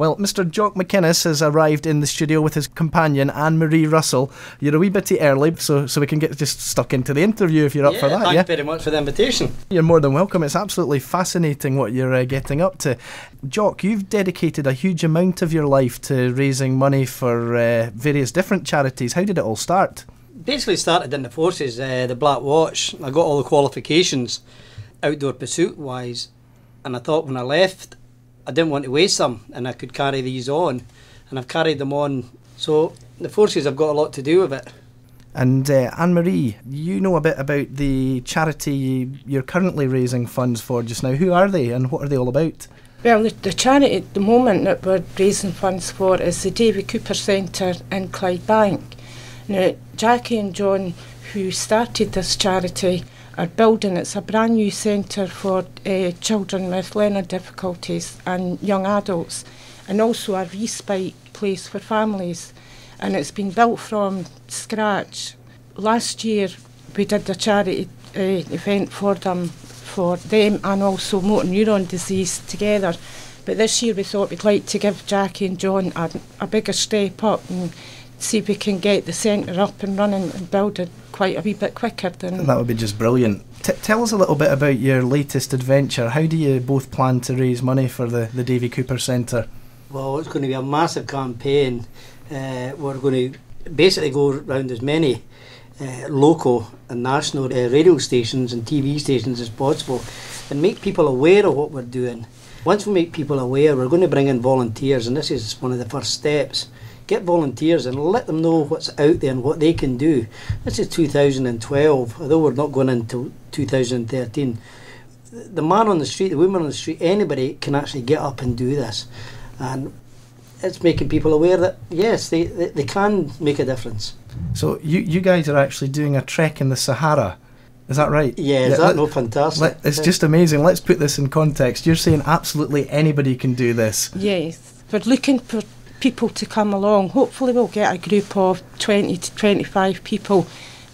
Well, Mr. Jock McInnes has arrived in the studio with his companion, Anne-Marie Russell. You're a wee bit early, so we can get just stuck into the interview if you're up for that. Thank you very much for the invitation. You're more than welcome. It's absolutely fascinating what you're getting up to. Jock, you've dedicated a huge amount of your life to raising money for various different charities. How did it all start? Basically started in the forces, the Black Watch. I got all the qualifications, outdoor pursuit wise, and I thought when I left I didn't want to waste them and I could carry these on, and I've carried them on. So the forces have got a lot to do with it. And Anne-Marie, you know a bit about the charity you're currently raising funds for just now. Who are they and what are they all about? Well, the charity at the moment that we're raising funds for is the Davie Cooper Centre in Clydebank. Now, Jackie and John, who started this charity, are building. It's a brand new centre for children with learning difficulties and young adults, and also a respite place for families. And it's been built from scratch. Last year we did a charity event for them and also motor neuron disease together. But this year we thought we'd like to give Jackie and John a bigger step up and see if we can get the centre up and running and build it quite a wee bit quicker than... That would be just brilliant. Tell us a little bit about your latest adventure. How do you both plan to raise money for the Davie Cooper Centre? Well, it's going to be a massive campaign. We're going to basically go around as many local and national radio stations and TV stations as possible and make people aware of what we're doing. Once we make people aware, we're going to bring in volunteers, and this is one of the first steps. Get volunteers and let them know what's out there and what they can do. This is 2012, although we're not going into 2013. The man on the street, the woman on the street, anybody can actually get up and do this. And it's making people aware that, yes, they can make a difference. So you guys are actually doing a trek in the Sahara. Is that right? Yeah, is that not fantastic? It's just amazing. Let's put this in context. You're saying absolutely anybody can do this. Yes, we're looking for people to come along. Hopefully we'll get a group of 20 to 25 people,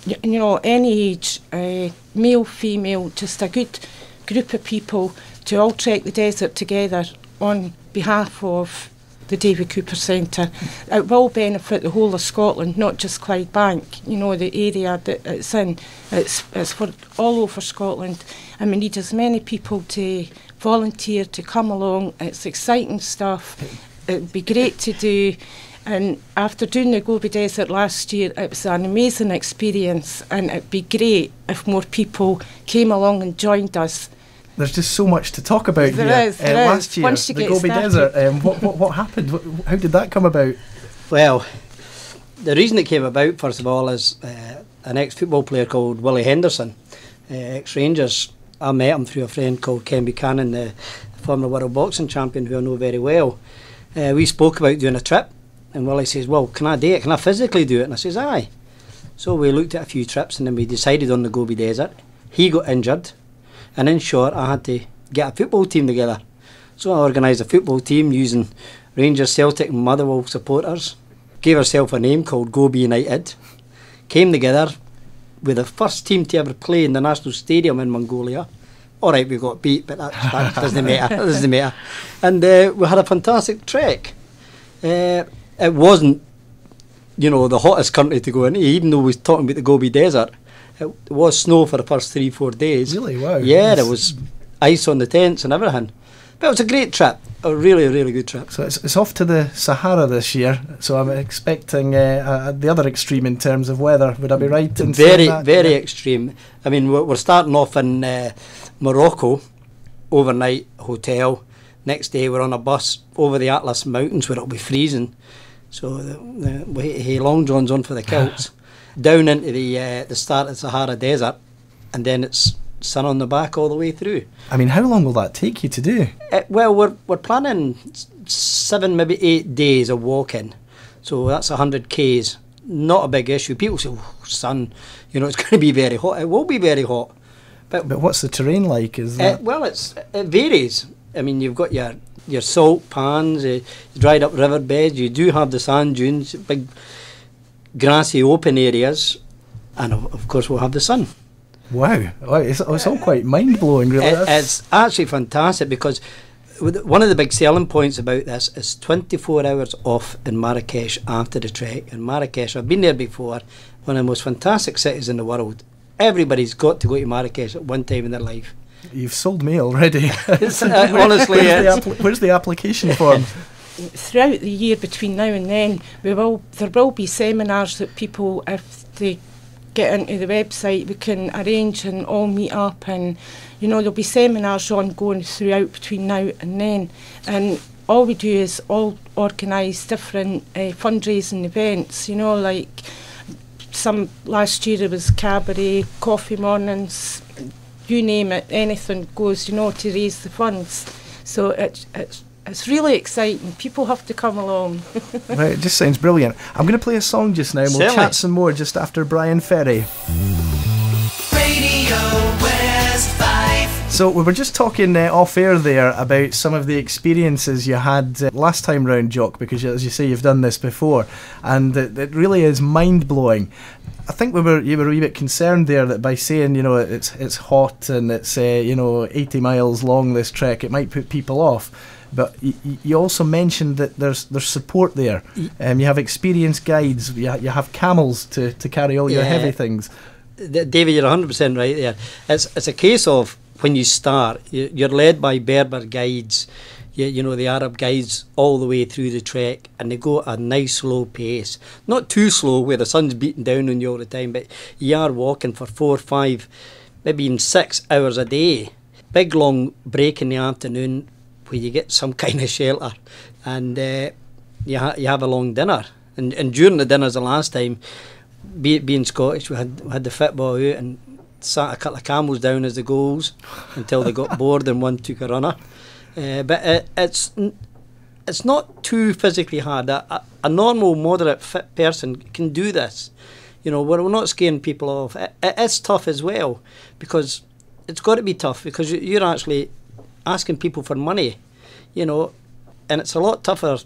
you know, any age, male, female, just a good group of people to all trek the desert together on behalf of the Davie Cooper Centre. It will benefit the whole of Scotland, not just Clydebank, you know, the area that it's in. It's for all over Scotland, and we need as many people to volunteer to come along. It's exciting stuff. It would be great to do, and after doing the Gobi Desert last year, it was an amazing experience, and it'd be great if more people came along and joined us. There's just so much to talk about here. There is. Last year, Once you the get Gobi started. Desert, what happened? How did that come about? Well, the reason it came about, first of all, is an ex-football player called Willie Henderson, ex-Rangers. I met him through a friend called Ken Buchanan, the former world boxing champion, who I know very well. We spoke about doing a trip, and Willie says, well, can I do it? Can I physically do it? And I says, aye. So we looked at a few trips, and then we decided on the Gobi Desert. He got injured, and in short, I had to get a football team together. So I organised a football team using Rangers, Celtic and Motherwell supporters, gave ourselves a name called Gobi United, came together with the first team to ever play in the National Stadium in Mongolia. All right, we got beat, but that doesn't matter. That doesn't matter. And we had a fantastic trek. It wasn't, you know, the hottest country to go in, even though we was talking about the Gobi Desert. It was snow for the first 3-4 days. Really? Wow. Yeah, there was ice on the tents and everything. But it was a great trip. A really, really good trip. So it's off to the Sahara this year. So I'm expecting the other extreme in terms of weather. Would I be right in saying that? Very extreme. I mean, we're starting off in Morocco, overnight hotel. Next day we're on a bus over the Atlas Mountains where it'll be freezing. So the long johns on for the kilts. Down into the start of the Sahara Desert, and then it's sun on the back all the way through. I mean, how long will that take you to do? Well, we're planning 7, maybe 8 days of walking, so that's 100 k's. Not a big issue. People say, oh, sun, you know, it's going to be very hot. It will be very hot. But what's the terrain like? Is that? Well, it varies. I mean, you've got your salt pans, dried up riverbeds. You do have the sand dunes, big grassy open areas, and of course we'll have the sun. Wow, it's all quite mind-blowing, really. It's actually fantastic because one of the big selling points about this is 24 hours off in Marrakesh after the trek. In Marrakesh, I've been there before, one of the most fantastic cities in the world. Everybody's got to go to Marrakesh at one time in their life. You've sold me already. Honestly, where's the application form? Throughout the year between now and then, there will be seminars that people, if they get into the website, we can arrange and all meet up, and there'll be seminars ongoing throughout between now and then, and all we do is all organise different fundraising events, like some last year it was cabaret, coffee mornings, you name it, anything goes, to raise the funds. So it's really exciting. People have to come along. Right, it just sounds brilliant. I'm going to play a song just now, and we'll chat some more just after Brian Ferry. Radio West Fife. So we were just talking off air there about some of the experiences you had last time round, Jock, because as you say, you've done this before, and it really is mind-blowing. I think you were a wee bit concerned there that by saying, it's hot and it's 80 miles long, this trek, it might put people off. But you also mentioned that there's support there. You have experienced guides. You have camels to carry all your heavy things. Davie, you're 100% right there. It's a case of when you start, you're led by Berber guides, the Arab guides all the way through the trek, and they go at a nice slow pace. Not too slow where the sun's beating down on you all the time, but you are walking for 4, 5, maybe even 6 hours a day. Big long break in the afternoon where you get some kind of shelter, and you have a long dinner. And during the dinners the last time, being Scottish, we had the football out and sat a couple of camels down as the goals until they got bored and one took a runner. But it's not too physically hard. A normal, moderate, fit person can do this. We're not scaring people off. It is tough as well, because it's got to be tough, because you're actually asking people for money, and it's a lot tougher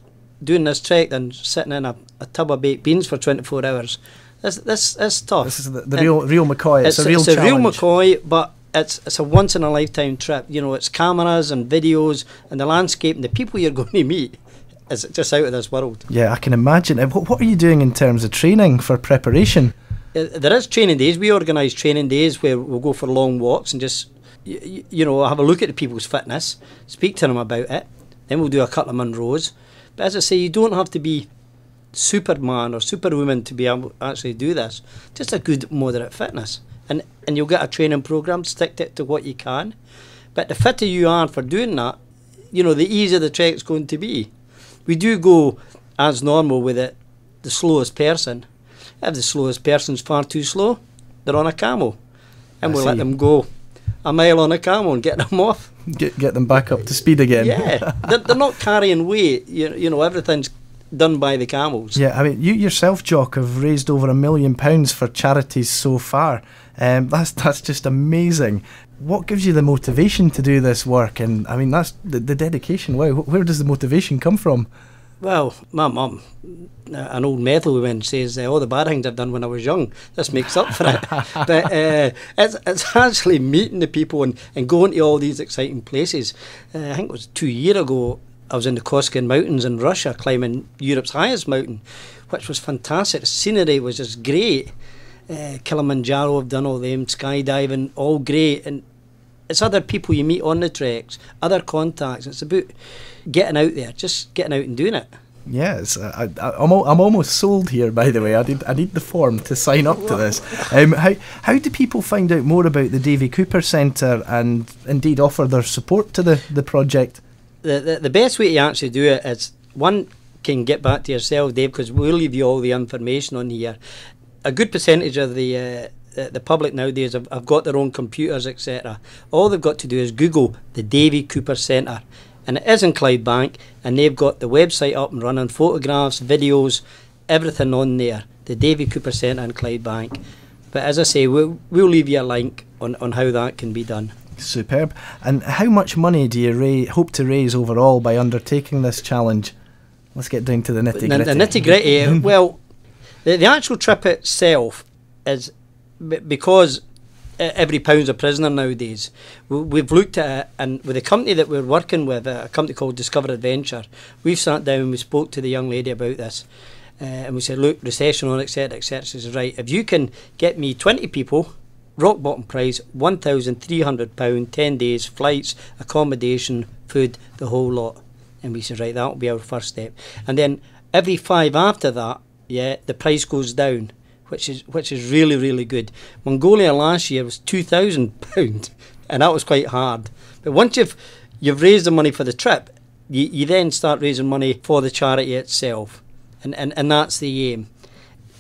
doing this trek than sitting in a tub of baked beans for 24 hours. This is tough. This is the real McCoy. It's a real challenge. It's a real McCoy, but it's a once in a lifetime trip. It's cameras and videos and the landscape and the people you're going to meet is just out of this world. Yeah, I can imagine. What are you doing in terms of training for preparation? There is training days. We organise training days where we'll go for long walks and just have a look at the people's fitness, speak to them about it. Then we'll do a couple of Monroes. But as I say, you don't have to be Superman or Superwoman to be able to actually do this. Just a good moderate fitness, and you'll get a training programme. Stick to what you can, but the fitter you are for doing that, the easier the trek's going to be. We do go as normal with it, the slowest person. If the slowest person's far too slow, they're on a camel, and we'll let them go a mile on a camel and get them off. Get them back up to speed again. Yeah, they're not carrying weight. Everything's done by the camels. Yeah, I mean, you yourself, Jock, have raised over £1 million for charities so far. That's just amazing. What gives you the motivation to do this work? And I mean, that's the dedication. Wow, where does the motivation come from? Well, my mum, an old metal woman, says all the bad things I've done when I was young, this makes up for it. But it's actually meeting the people and going to all these exciting places. I think it was 2 years ago, I was in the Koskin Mountains in Russia, climbing Europe's highest mountain, which was fantastic. The scenery was just great. Kilimanjaro, I've done all them, skydiving, all great. And it's other people you meet on the treks, other contacts. It's about getting out there, just getting out and doing it. Yes, I'm almost sold here, by the way. I need the form to sign up to this. How do people find out more about the Davie Cooper Centre and indeed offer their support to the project? The best way to actually do it is, one, can get back to yourself, Dave, because we'll leave you all the information on here. A good percentage of the public nowadays have got their own computers, etc. All they've got to do is Google the Davie Cooper Centre, and it is in Clydebank, and they've got the website up and running, photographs, videos, everything on there. The Davie Cooper Centre in Clydebank. But as I say, we'll leave you a link on how that can be done. Superb. And how much money do you hope to raise overall by undertaking this challenge? Let's get down to the nitty-gritty. The nitty-gritty, well, the actual trip itself is, because every pound's a prisoner nowadays. We've looked at it, and with the company that we're working with, a company called Discover Adventure, we've sat down and we spoke to the young lady about this, and we said, look, recession on, etc., etc. She says, right, if you can get me 20 people, rock bottom price, £1,300, 10 days, flights, accommodation, food, the whole lot. And we said, right, that'll be our first step. And then every 5 after that, yeah, the price goes down, which is really, really good. Mongolia last year was £2,000, and that was quite hard. But once you've raised the money for the trip, you then start raising money for the charity itself, and that's the aim.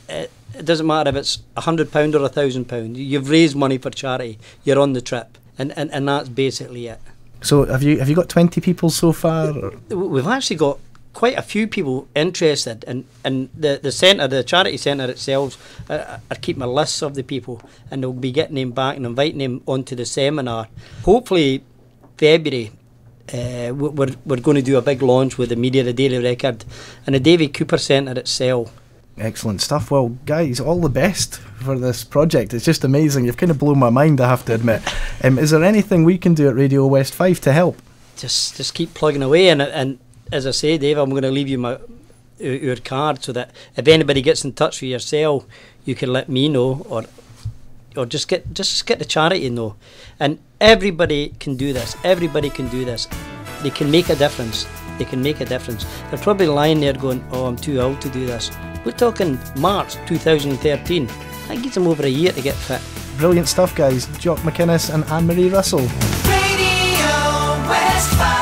It doesn't matter if it's £100 or £1,000. You've raised money for charity. You're on the trip, and that's basically it. So have you got 20 people so far? Or? We've actually got quite a few people interested, and the centre, the charity centre itself, are keeping a list of the people, and they'll be getting them back and inviting them onto the seminar. Hopefully February, we're going to do a big launch with the media, the Daily Record, and the Davie Cooper Centre itself. Excellent stuff. Well, guys, all the best for this project. It's just amazing. You've kind of blown my mind, I have to admit. Is there anything we can do at Radio West Fife to help? Just keep plugging away, and as I say, Dave, I'm going to leave you your card, so that if anybody gets in touch with yourself, you can let me know, or just get the charity know. And everybody can do this. Everybody can do this. They can make a difference. They can make a difference. They're probably lying there going, "Oh, I'm too old to do this." We're talking March 2013. That gives them over a year to get fit. Brilliant stuff, guys. Jock McInnes and Anne-Marie Russell. Radio West 5.